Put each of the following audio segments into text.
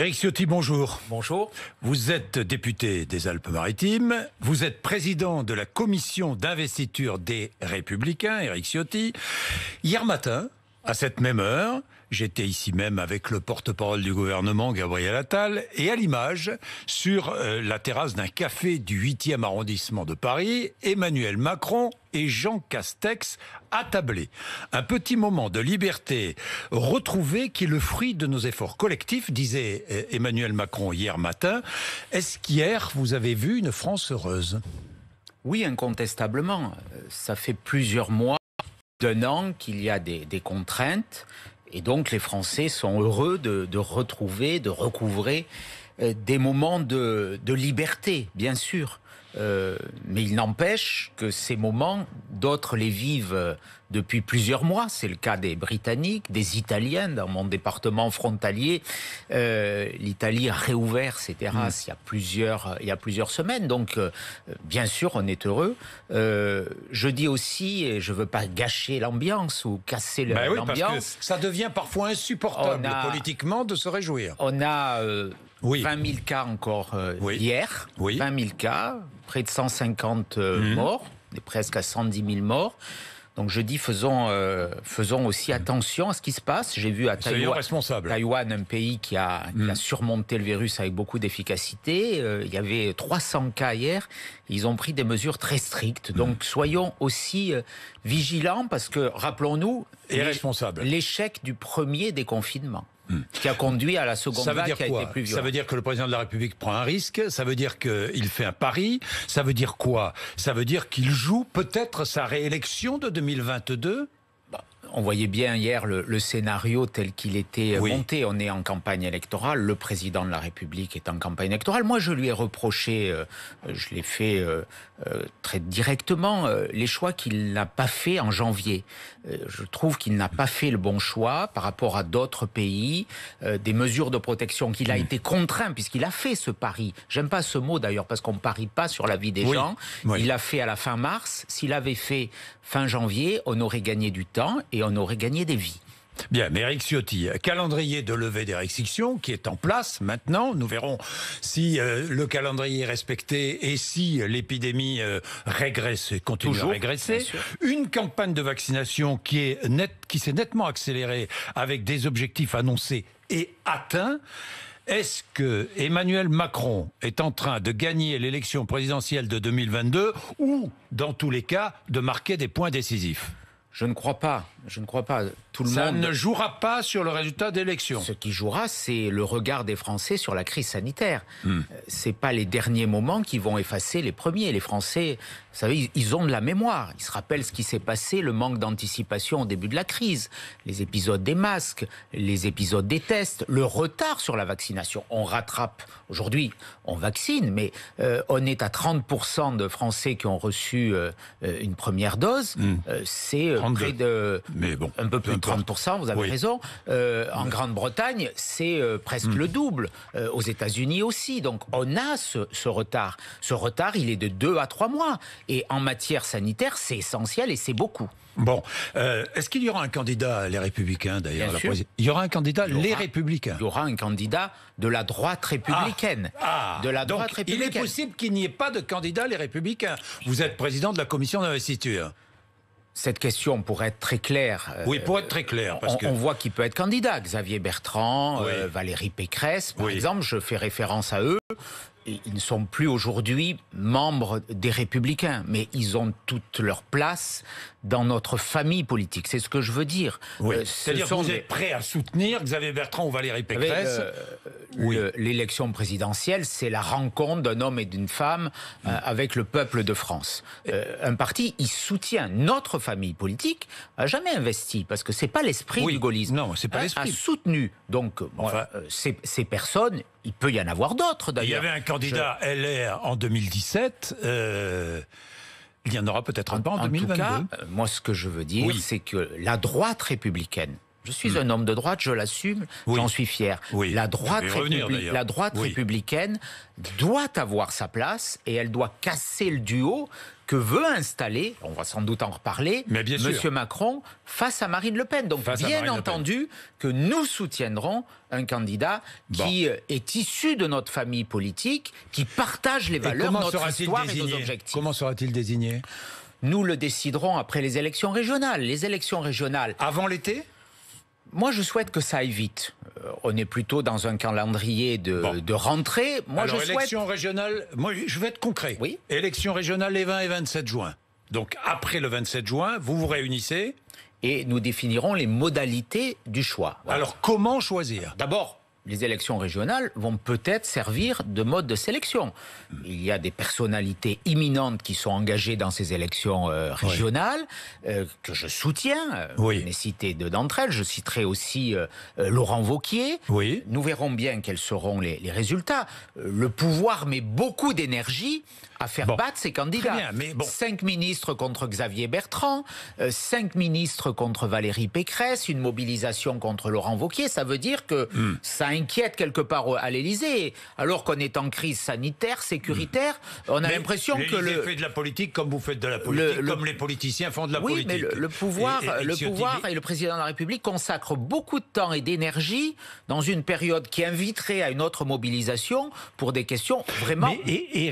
Éric Ciotti, bonjour. Bonjour. Vous êtes député des Alpes-Maritimes, vous êtes président de la commission d'investiture des Républicains, Éric Ciotti. Hier matin, à cette même heure, j'étais ici même avec le porte-parole du gouvernement, Gabriel Attal, et à l'image, sur la terrasse d'un café du 8e arrondissement de Paris, Emmanuel Macron et Jean Castex attablés. Un petit moment de liberté retrouvé qui est le fruit de nos efforts collectifs, disait Emmanuel Macron hier matin. Est-ce qu'hier, vous avez vu une France heureuse ? Oui, incontestablement. Ça fait plusieurs mois, d'un an qu'il y a des contraintes. Et donc les Français sont heureux de retrouver, de recouvrer des moments de liberté, bien sûr. Mais il n'empêche que ces moments, d'autres les vivent depuis plusieurs mois. C'est le cas des Britanniques, des Italiens. Dans mon département frontalier, l'Italie a réouvert ses terrasses il y a plusieurs semaines. Donc, bien sûr, on est heureux. Je dis aussi, et je ne veux pas gâcher l'ambiance ou casser l'ambiance. Parce que ça devient parfois insupportable politiquement de se réjouir. On a 20 000 cas encore hier. 20 000 cas, près de 150 morts, on est presque à 110 000 morts. Donc je dis, faisons aussi attention à ce qui se passe. J'ai vu à Taïwan, un pays qui a surmonté le virus avec beaucoup d'efficacité. Il y avait 300 cas hier. Ils ont pris des mesures très strictes. Donc soyons aussi vigilants parce que, rappelons-nous, l'échec du premier déconfinement. Qui a conduit à la seconde vague qui a été plus violente. Ça veut dire que le président de la République prend un risque, ça veut dire qu'il fait un pari, ça veut dire quoi? Ça veut dire qu'il joue peut-être sa réélection de 2022 ? On voyait bien hier le scénario tel qu'il était monté. On est en campagne électorale, le président de la République est en campagne électorale. Moi, je lui ai reproché, je l'ai fait très directement, les choix qu'il n'a pas fait en janvier. Je trouve qu'il n'a pas fait le bon choix par rapport à d'autres pays, des mesures de protection qu'il a été contraint, puisqu'il a fait ce pari. J'aime pas ce mot d'ailleurs, parce qu'on ne parie pas sur la vie des gens. Il l'a fait à la fin mars. S'il avait fait fin janvier, on aurait gagné du temps et on aurait gagné des vies. Bien, mais Éric Ciotti, calendrier de levée des restrictions qui est en place maintenant. Nous verrons si le calendrier est respecté et si l'épidémie régresse et continue à régresser. Une campagne de vaccination qui s'est nettement accélérée avec des objectifs annoncés et atteints. Est-ce que Emmanuel Macron est en train de gagner l'élection présidentielle de 2022 ou, dans tous les cas, de marquer des points décisifs ? Je ne crois pas. Tout le monde ne jouera pas sur le résultat d'élection. Ce qui jouera, c'est le regard des Français sur la crise sanitaire. C'est pas les derniers moments qui vont effacer les premiers. Les Français, vous savez, ils ont de la mémoire. Ils se rappellent ce qui s'est passé, le manque d'anticipation au début de la crise, les épisodes des masques, les épisodes des tests, le retard sur la vaccination. On rattrape. Aujourd'hui, on vaccine, mais on est à 30% de Français qui ont reçu une première dose. C'est près de un peu plus de 30%, vous avez raison. En Grande-Bretagne, c'est presque le double. Aux États-Unis aussi. Donc on a ce retard. Ce retard, il est de 2 à 3 mois. Et en matière sanitaire, c'est essentiel et c'est beaucoup. Bon, est-ce qu'il y aura un candidat, les Républicains d'ailleurs? Il y aura un candidat, les Républicains. Il y aura un candidat de la droite républicaine. Donc il est possible qu'il n'y ait pas de candidat, les Républicains. Vous êtes président de la commission d'investiture. Cette question pourrait être très claire. Pour être très clair. On voit qui peut être candidat. Xavier Bertrand, Valérie Pécresse, par exemple, je fais référence à eux. Ils ne sont plus aujourd'hui membres des Républicains, mais ils ont toute leur place dans notre famille politique. C'est ce que je veux dire. C'est-à-dire que vous êtes prêt à soutenir Xavier Bertrand ou Valérie Pécresse? L'élection présidentielle, c'est la rencontre d'un homme et d'une femme avec le peuple de France. Un parti, il soutient notre famille politique, a jamais investi, parce que c'est pas l'esprit du gaullisme. Non, c'est pas l'esprit. A soutenu. Donc, ces personnes, il peut y en avoir d'autres d'ailleurs. Il y avait un candidat LR en 2017. Il y en aura peut-être un pas en 2022. En tout cas, moi, ce que je veux dire, c'est que la droite républicaine, Je suis un homme de droite, je l'assume, j'en suis fier. Oui. La droite, la droite Oui. républicaine doit avoir sa place et elle doit casser le duo que veut installer, on va sans doute en reparler, Monsieur Macron face à Marine Le Pen. Donc bien entendu que nous soutiendrons un candidat qui est issu de notre famille politique, qui partage les valeurs, notre histoire et nos objectifs. Comment sera-t-il désigné ? Nous le déciderons après les élections régionales. Les élections régionales... Avant l'été ? Moi, je souhaite que ça aille vite. On est plutôt dans un calendrier de rentrée. Moi, alors, élection régionale, moi, je vais être concret. Oui. Élection régionale les 20 et 27 juin. Donc, après le 27 juin, vous vous réunissez. Et nous définirons les modalités du choix. Voilà. Alors, comment choisir ? D'abord, les élections régionales vont peut-être servir de mode de sélection. Il y a des personnalités imminentes qui sont engagées dans ces élections régionales, que je soutiens. Je n'ai cité deux d'entre elles. Je citerai aussi Laurent Wauquiez. Oui. Nous verrons bien quels seront les résultats. Le pouvoir met beaucoup d'énergie à faire battre ses candidats. Très bien, mais 5 ministres contre Xavier Bertrand, 5 ministres contre Valérie Pécresse, une mobilisation contre Laurent Wauquiez. Ça veut dire que ça inquiète quelque part à l'Élysée. Alors qu'on est en crise sanitaire, sécuritaire, on a l'impression que l'Élysée fait de la politique comme vous faites de la politique, comme les politiciens font de la politique. Oui, mais le pouvoir et le président de la République consacrent beaucoup de temps et d'énergie dans une période qui inviterait à une autre mobilisation pour des questions vraiment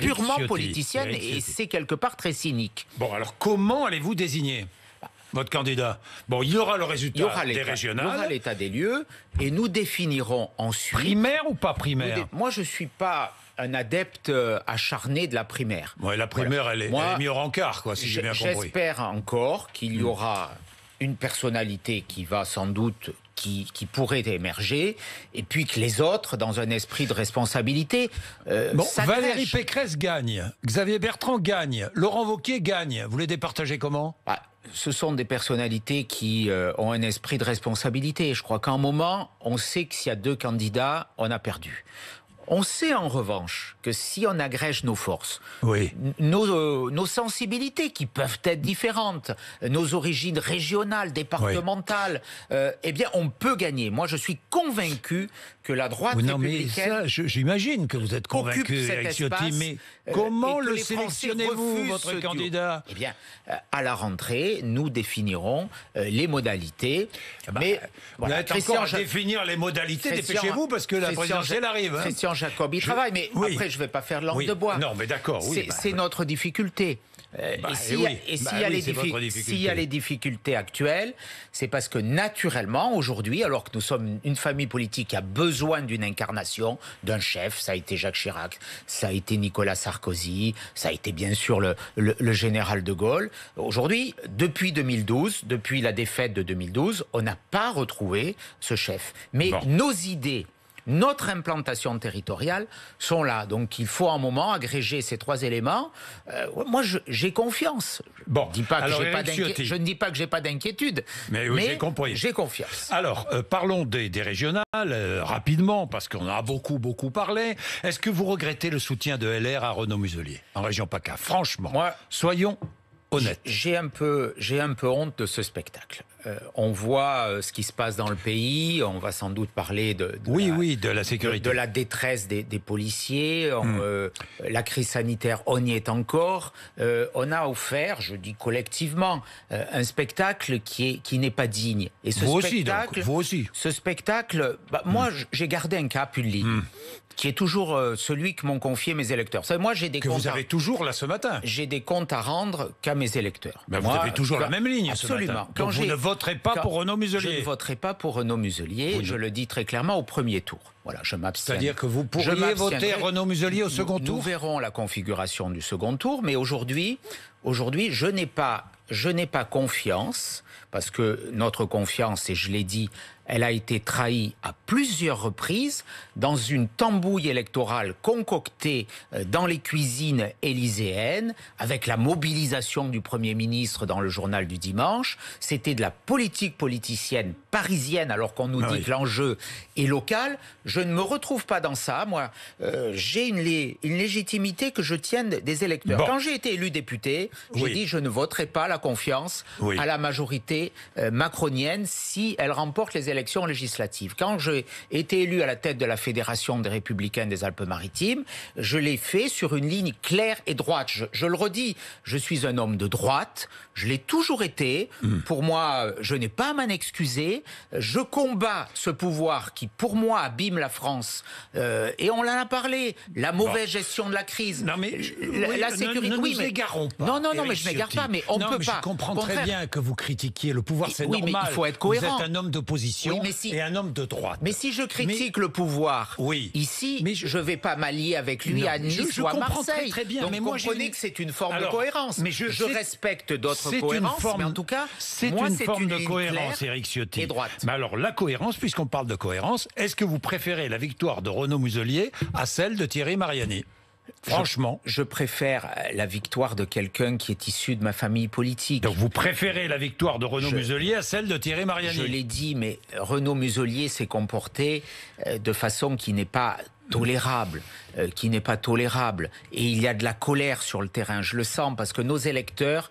purement politiciennes. Et c'est quelque part très cynique. Bon, alors comment allez-vous désigner votre candidat? Bon, il y aura le résultat des régionales. Il y aura l'état des lieux et nous définirons ensuite... Primaire ou pas primaire? Moi, je ne suis pas un adepte acharné de la primaire. Ouais, la primaire, elle est mise au rencard, quoi, si j'ai bien compris. J'espère encore qu'il y aura une personnalité qui va sans doute... Qui pourrait émerger, et puis que les autres, dans un esprit de responsabilité, Valérie Pécresse gagne, Xavier Bertrand gagne, Laurent Wauquiez gagne. Vous les départagez comment? Ce sont des personnalités qui ont un esprit de responsabilité. Je crois qu'à un moment, on sait que s'il y a 2 candidats, on a perdu. On sait en revanche que si on agrège nos forces, nos sensibilités qui peuvent être différentes, nos origines régionales, départementales, eh bien on peut gagner. Moi je suis convaincu que la droite républicaine... Mais ça, j'imagine que vous êtes convaincu, Éric Ciotti, mais comment le sélectionnez-vous, votre candidat? Eh bien, à la rentrée, nous définirons les modalités. Mais vous êtes encore à définir les modalités, dépêchez-vous, parce que la présidentielle arrive. Christian Jacob y travaille, mais après je ne vais pas faire langue de bois. Non, mais d'accord. C'est notre difficulté. S'il y a les difficultés actuelles, c'est parce que naturellement, aujourd'hui, alors que nous sommes une famille politique qui a besoin d'une incarnation, d'un chef, ça a été Jacques Chirac, ça a été Nicolas Sarkozy, ça a été bien sûr le général de Gaulle. Aujourd'hui, depuis 2012, depuis la défaite de 2012, on n'a pas retrouvé ce chef. Mais nos idées... Notre implantation territoriale sont là. Donc il faut un moment agréger ces 3 éléments. Moi, j'ai confiance. Je ne dis pas que j'ai pas d'inquiétude. Mais j'ai compris. J'ai confiance. Alors, parlons des régionales rapidement, parce qu'on en a beaucoup parlé. Est-ce que vous regrettez le soutien de LR à Renaud Muselier en région PACA? Franchement, soyons honnêtes. J'ai un peu honte de ce spectacle. On voit ce qui se passe dans le pays. On va sans doute parler de la sécurité, de la détresse des policiers. La crise sanitaire, on y est encore. On a offert, je dis collectivement, un spectacle qui n'est pas digne. Et ce vous aussi. Ce spectacle, moi, j'ai gardé un cap, une ligne. Qui est toujours celui que m'ont confié mes électeurs. Vous savez, moi, j'ai des comptes vous avez toujours là ce matin. J'ai des comptes à rendre qu'à mes électeurs. Vous avez toujours la même ligne absolument. Ce matin. Donc vous ne voterez pas pour Renaud Muselier. Je ne voterai pas pour Renaud Muselier. Je le dis très clairement au premier tour. Voilà, je m'abstiens. C'est-à-dire que vous pourriez voter Renaud Muselier au second tour? Nous verrons la configuration du second tour, mais aujourd'hui, je n'ai pas confiance, parce que notre confiance, et je l'ai dit, elle a été trahie à plusieurs reprises dans une tambouille électorale concoctée dans les cuisines élyséennes, avec la mobilisation du Premier ministre dans le journal du dimanche. C'était de la politique politicienne parisienne, alors qu'on nous dit que l'enjeu est local. Je ne me retrouve pas dans ça. Moi, j'ai une légitimité que je tiens des électeurs. Quand j'ai été élu député, j'ai dit je ne voterai pas la confiance à la majorité volonté macronienne si elle remporte les élections législatives. Quand j'ai été élu à la tête de la Fédération des Républicains des Alpes-Maritimes, je l'ai fait sur une ligne claire et droite. Je le redis, je suis un homme de droite, je l'ai toujours été. Pour moi, je n'ai pas à m'en excuser. Je combats ce pouvoir qui, pour moi, abîme la France. Et on en a parlé. La mauvaise gestion de la crise. Non, mais la sécurité. Ne nous égarons pas. Non, mais je ne m'égare pas. Mais on ne peut pas. Je comprends très bien que vous critiquiez le pouvoir, c'est normal. Mais il faut être cohérent. Vous êtes un homme d'opposition et un homme de droite. Mais si je critique le pouvoir ici, je ne vais pas m'allier avec lui à Nice ou à Marseille. Très bien. Donc mais moi, comprenez que c'est une forme de cohérence. Mais je respecte d'autres cohérences, mais en tout cas, c'est une forme de cohérence, Éric Ciotti. Et droite. Mais alors, la cohérence, puisqu'on parle de cohérence, est-ce que vous préférez la victoire de Renaud Muselier à celle de Thierry Mariani ? Franchement. Je préfère la victoire de quelqu'un qui est issu de ma famille politique. Donc vous préférez la victoire de Renaud Muselier à celle de Thierry Mariani ? Je l'ai dit, mais Renaud Muselier s'est comporté de façon qui n'est pas tolérable, Et il y a de la colère sur le terrain, je le sens, parce que nos électeurs,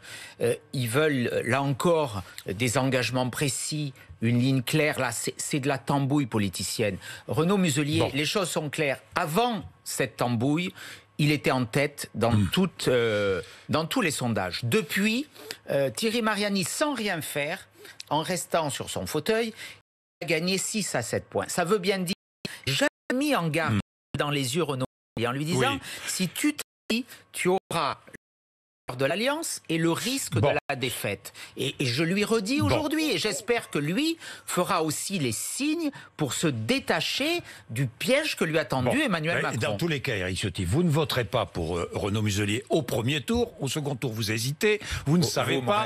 ils veulent, là encore, des engagements précis, une ligne claire. Là, c'est de la tambouille politicienne. Renaud Muselier, les choses sont claires. Avant cette tambouille, il était en tête dans tous les sondages. Depuis, Thierry Mariani, sans rien faire, en restant sur son fauteuil, il a gagné 6 à 7 points. Ça veut bien dire, j'ai mis en garde dans les yeux Renaud Muselier en lui disant, si tu trahis, tu auras de l'alliance et le risque de la défaite. Et je lui redis aujourd'hui, et j'espère que lui fera aussi les signes pour se détacher du piège que lui a tendu Emmanuel Macron. Dans tous les cas, Éric Ciotti, vous ne voterez pas pour Renaud Muselier au premier tour. Au second tour, vous hésitez. Vous ne savez pas.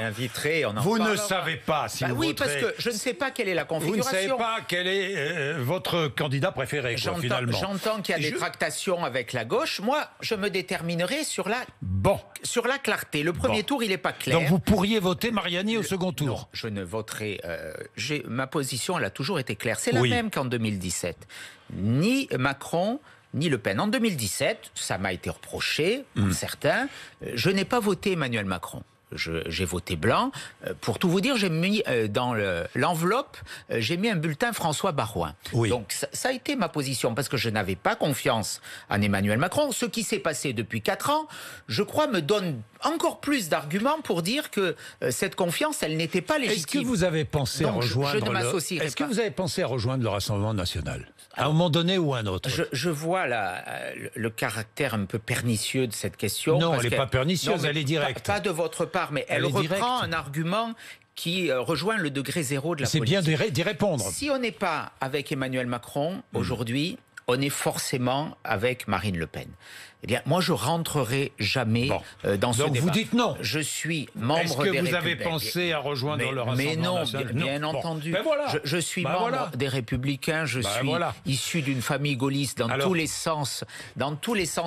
Vous ne savez pas si vous oui, voterez. parce que je ne sais pas quelle est la configuration. Vous ne savez pas quel est votre candidat préféré, finalement. J'entends qu'il y a des tractations avec la gauche. Moi, je me déterminerai sur la clarté. Le premier tour, il n'est pas clair. Donc vous pourriez voter Mariani au second tour ? Non, je ne voterai... ma position, elle a toujours été claire. C'est la même qu'en 2017. Ni Macron, ni Le Pen. En 2017, ça m'a été reproché, pour certains, je n'ai pas voté Emmanuel Macron. J'ai voté blanc. Pour tout vous dire, j'ai mis dans l'enveloppe, j'ai mis un bulletin François Baroin. Donc ça a été ma position, parce que je n'avais pas confiance en Emmanuel Macron. Ce qui s'est passé depuis 4 ans, je crois, me donne encore plus d'arguments pour dire que cette confiance, elle n'était pas légitime. Est-ce que vous avez pensé à rejoindre que vous avez pensé à rejoindre le Rassemblement national à un moment donné ou à un autre? Je vois le caractère un peu pernicieux de cette question. Non, elle n'est pas pernicieuse, elle est directe. Pas de votre part, mais elle reprend un argument qui rejoint le degré zéro de la politique. C'est bien d'y répondre. Si on n'est pas avec Emmanuel Macron aujourd'hui, on est forcément avec Marine Le Pen. Eh bien, moi, je rentrerai jamais dans ce débat. Donc vous dites non. Je suis membre des Républicains. Est-ce que vous avez Républicains. pensé à rejoindre le Rassemblement national ? Mais non, bien entendu. Je suis membre des Républicains, je suis issu d'une famille gaulliste dans tous les sens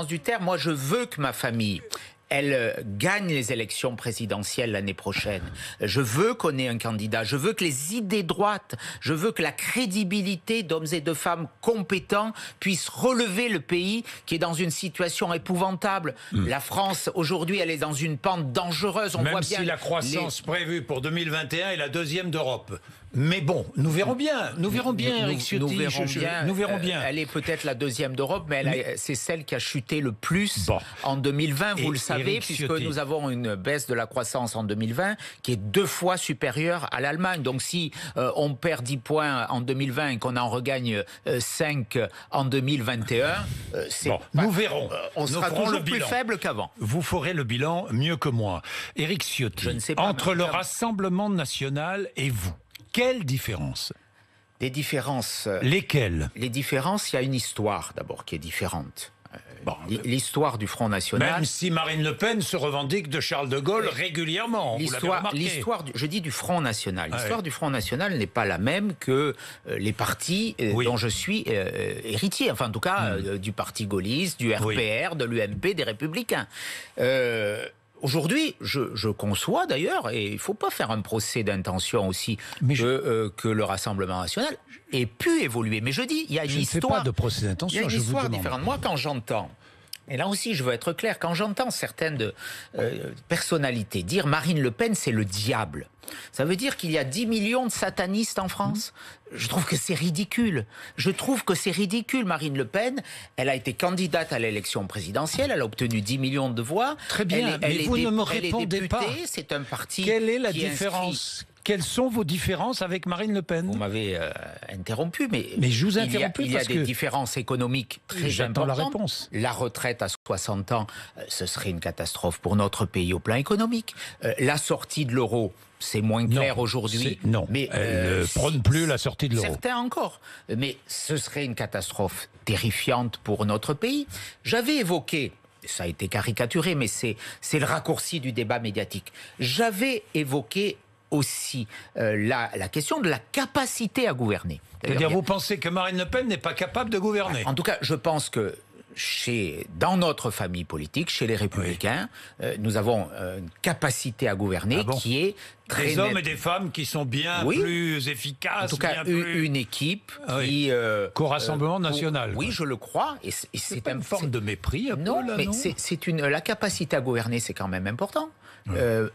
du terme. Moi, je veux que ma famille... elle gagne les élections présidentielles l'année prochaine. Je veux qu'on ait un candidat. Je veux que les idées droites, je veux que la crédibilité d'hommes et de femmes compétents puissent relever le pays qui est dans une situation épouvantable. La France, aujourd'hui, elle est dans une pente dangereuse. Même si la croissance prévue pour 2021 est la deuxième d'Europe. Mais bon, nous verrons bien, Éric Ciotti. Nous verrons bien. Elle est peut-être la deuxième d'Europe, mais c'est celle qui a chuté le plus en 2020, vous le savez, puisque nous avons une baisse de la croissance en 2020 qui est 2 fois supérieure à l'Allemagne. Donc si on perd 10 points en 2020 et qu'on en regagne 5 en 2021, nous verrons. On sera toujours plus faible qu'avant. Vous ferez le bilan mieux que moi. Éric Ciotti, entre le Rassemblement national et vous, quelle différence ? Des différences. Lesquelles ? Les différences, il y a une histoire d'abord qui est différente. L'histoire du Front National. Même si Marine Le Pen se revendique de Charles de Gaulle régulièrement. L'histoire, je dis du Front National. L'histoire du Front National n'est pas la même que les partis dont je suis héritier. Enfin, en tout cas, du Parti gaulliste, du RPR, de l'UMP, des Républicains. Aujourd'hui, je conçois d'ailleurs, et il ne faut pas faire un procès d'intention aussi, que le Rassemblement national ait pu évoluer. Mais je dis, il y a une histoire. Je ne fais pas de procès d'intention. Il y a une histoire différente. Moi, quand j'entends Et là aussi, je veux être clair, quand j'entends certaines personnalités dire Marine Le Pen, c'est le diable, ça veut dire qu'il y a 10 millions de satanistes en France. Je trouve que c'est ridicule. Marine Le Pen, elle a été candidate à l'élection présidentielle, elle a obtenu 10 millions de voix. Très bien, mais vous ne me répondez pas. C'est un parti. Quelle est la différence ? Quelles sont vos différences avec Marine Le Pen ? Vous m'avez interrompu, mais je vous interromps il y a des différences économiques très importantes. La réponse. La retraite à 60 ans, ce serait une catastrophe pour notre pays au plan économique. La sortie de l'euro, c'est moins clair aujourd'hui. Non, mais elle ne prône plus la sortie de l'euro. Certains encore. Mais ce serait une catastrophe terrifiante pour notre pays. J'avais évoqué, ça a été caricaturé, mais c'est le raccourci du débat médiatique. J'avais évoqué aussi la question de la capacité à gouverner. C'est-à-dire, vous pensez que Marine Le Pen n'est pas capable de gouverner ? En tout cas, je pense que dans notre famille politique, chez les Républicains, nous avons une capacité à gouverner qui est très des hommes et des femmes qui sont bien plus efficaces. En tout cas, une équipe qui... qu'au Rassemblement national. Oui, je le crois. Et c'est une forme de mépris. La capacité à gouverner, c'est quand même important.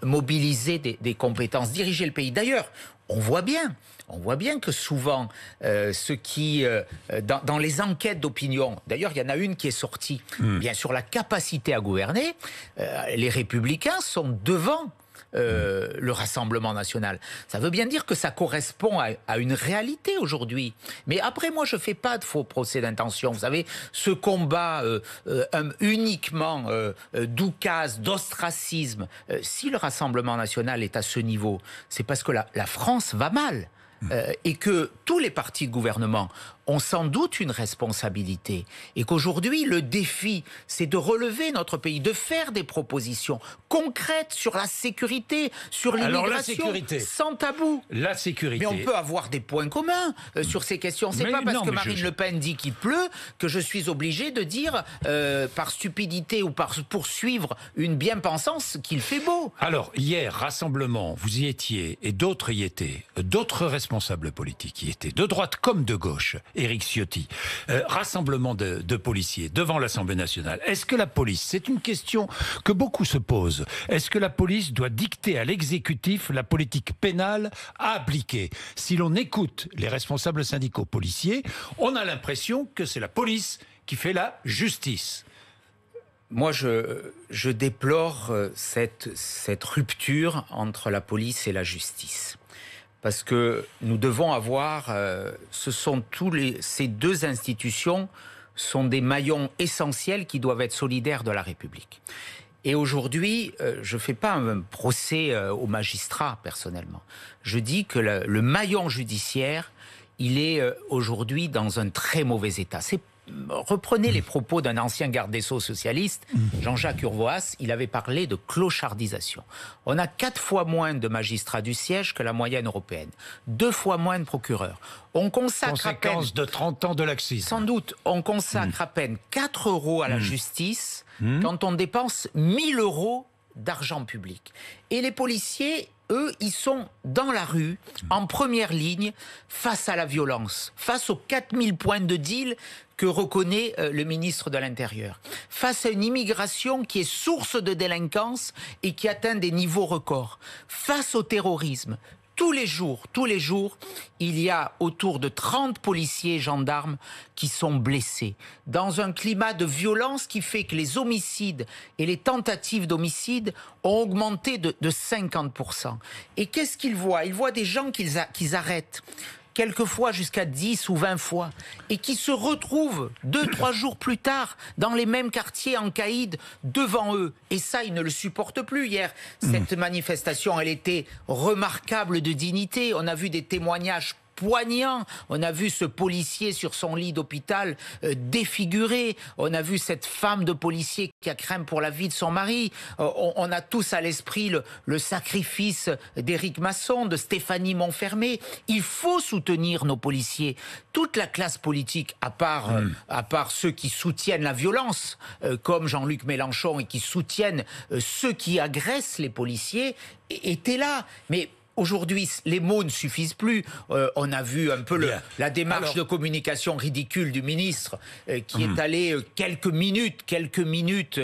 Mobiliser des compétences, diriger le pays. D'ailleurs, on voit bien que souvent, dans les enquêtes d'opinion, d'ailleurs, il y en a une qui est sortie, bien sur la capacité à gouverner, les Républicains sont devant le Rassemblement national. Ça veut bien dire que ça correspond à une réalité aujourd'hui. Mais après, moi, je ne fais pas de faux procès d'intention. Vous savez, ce combat uniquement d'oukase, d'ostracisme, si le Rassemblement national est à ce niveau, c'est parce que la France va mal. Et que tous les partis de gouvernement ont sans doute une responsabilité et qu'aujourd'hui, le défi, c'est de relever notre pays, de faire des propositions concrètes sur la sécurité, sur l'immigration, sans tabou. La sécurité. Mais on peut avoir des points communs sur ces questions. C'est pas parce que Marine Le Pen dit qu'il pleut que je suis obligé de dire, par stupidité ou par poursuivre une bien-pensance, qu'il fait beau. Alors, hier, Rassemblement, vous y étiez, et d'autres y étaient, d'autres responsables politiques y étaient, de droite comme de gauche. Éric Ciotti, rassemblement de policiers devant l'Assemblée nationale. Est-ce que la police, c'est une question que beaucoup se posent, est-ce que la police doit dicter à l'exécutif la politique pénale à appliquer ? Si l'on écoute les responsables syndicaux policiers, on a l'impression que c'est la police qui fait la justice. Moi, je déplore cette rupture entre la police et la justice. Parce que nous devons avoir, ces deux institutions sont des maillons essentiels qui doivent être solidaires de la République. Et aujourd'hui, je ne fais pas un procès aux magistrats personnellement. Je dis que le maillon judiciaire, il est aujourd'hui dans un très mauvais état. Reprenez les propos d'un ancien garde des Sceaux socialiste, Jean-Jacques Urvoas, il avait parlé de clochardisation. On a 4 fois moins de magistrats du siège que la moyenne européenne, 2 fois moins de procureurs. On consacre conséquence de 30 ans de laxisme. Sans doute, on consacre à peine 4 € à la justice quand on dépense 1 000 € d'argent public. Et les policiers, eux, ils sont dans la rue, en première ligne, face à la violence, face aux 4000 points de deal que reconnaît le ministre de l'Intérieur, face à une immigration qui est source de délinquance et qui atteint des niveaux records, face au terrorisme. Tous les jours, il y a autour de 30 policiers et gendarmes qui sont blessés. Dans un climat de violence qui fait que les homicides et les tentatives d'homicide ont augmenté de 50%. Et qu'est-ce qu'ils voient ? Ils voient des gens qu'ils arrêtent, quelquefois jusqu'à 10 ou 20 fois, et qui se retrouvent 2-3 jours plus tard dans les mêmes quartiers en caïd devant eux. Et ça, ils ne le supportent plus. Hier, cette manifestation, elle était remarquable de dignité. On a vu des témoignages poignant. On a vu ce policier sur son lit d'hôpital défiguré. On a vu cette femme de policier qui a craint pour la vie de son mari. On a tous à l'esprit le sacrifice d'Éric Masson, de Stéphanie Montfermé. Il faut soutenir nos policiers. Toute la classe politique, à part ceux qui soutiennent la violence, comme Jean-Luc Mélenchon, et qui soutiennent ceux qui agressent les policiers, étaient là. Mais aujourd'hui, les mots ne suffisent plus. On a vu un peu la démarche de communication ridicule du ministre qui est allé quelques minutes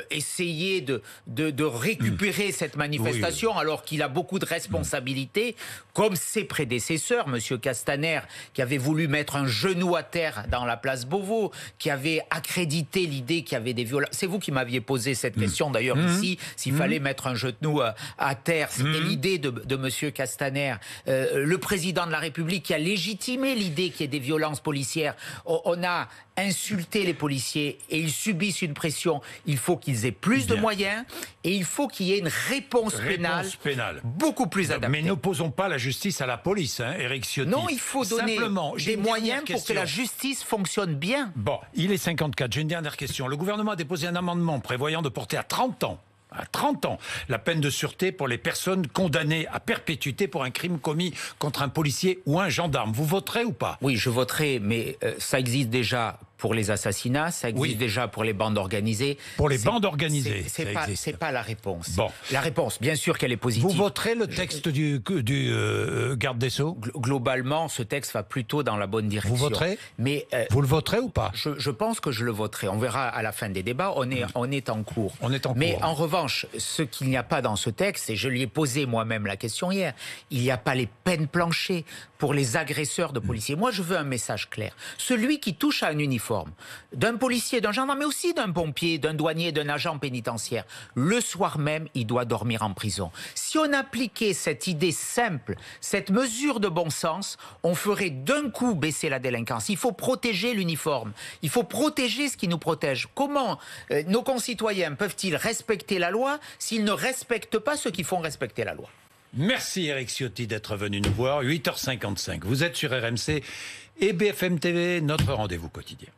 essayer de récupérer cette manifestation alors qu'il a beaucoup de responsabilités, comme ses prédécesseurs, M. Castaner, qui avait voulu mettre un genou à terre dans la place Beauvau, qui avait accrédité l'idée qu'il y avait des violences. C'est vous qui m'aviez posé cette question d'ailleurs ici, s'il fallait mettre un genou à terre. C'était l'idée de M. Castaner. Le président de la République qui a légitimé l'idée qu'il y ait des violences policières. On a insulté les policiers et ils subissent une pression. Il faut qu'ils aient plus de moyens et il faut qu'il y ait une réponse pénale beaucoup plus adaptée. Mais n'opposons pas la justice à la police, Éric Ciotti. Non, il faut donner des moyens pour que la justice fonctionne bien. Bon, il est 54. J'ai une dernière question. Le gouvernement a déposé un amendement prévoyant de porter à 30 ans la peine de sûreté pour les personnes condamnées à perpétuité pour un crime commis contre un policier ou un gendarme. Vous voterez ou pas? Oui, je voterai, mais ça existe déjà pour les assassinats, ça existe déjà pour les bandes organisées. Pour les bandes organisées, c'est pas la réponse. Bon. La réponse, bien sûr qu'elle est positive. Vous voterez le texte du garde des Sceaux? Globalement, ce texte va plutôt dans la bonne direction. Vous voterez? Mais vous le voterez ou pas? Je pense que je le voterai. On verra à la fin des débats. On est en cours. Mais en revanche, ce qu'il n'y a pas dans ce texte, et je lui ai posé moi-même la question hier, il n'y a pas les peines planchées pour les agresseurs de policiers. Moi, je veux un message clair. Celui qui touche à un uniforme, d'un policier, d'un gendarme, mais aussi d'un pompier, d'un douanier, d'un agent pénitentiaire, le soir même, il doit dormir en prison. Si on appliquait cette idée simple, cette mesure de bon sens, on ferait d'un coup baisser la délinquance. Il faut protéger l'uniforme. Il faut protéger ce qui nous protège. Comment nos concitoyens peuvent-ils respecter la loi s'ils ne respectent pas ceux qui font respecter la loi? Merci Éric Ciotti d'être venu nous voir. 8h55. Vous êtes sur RMC et BFM TV, notre rendez-vous quotidien.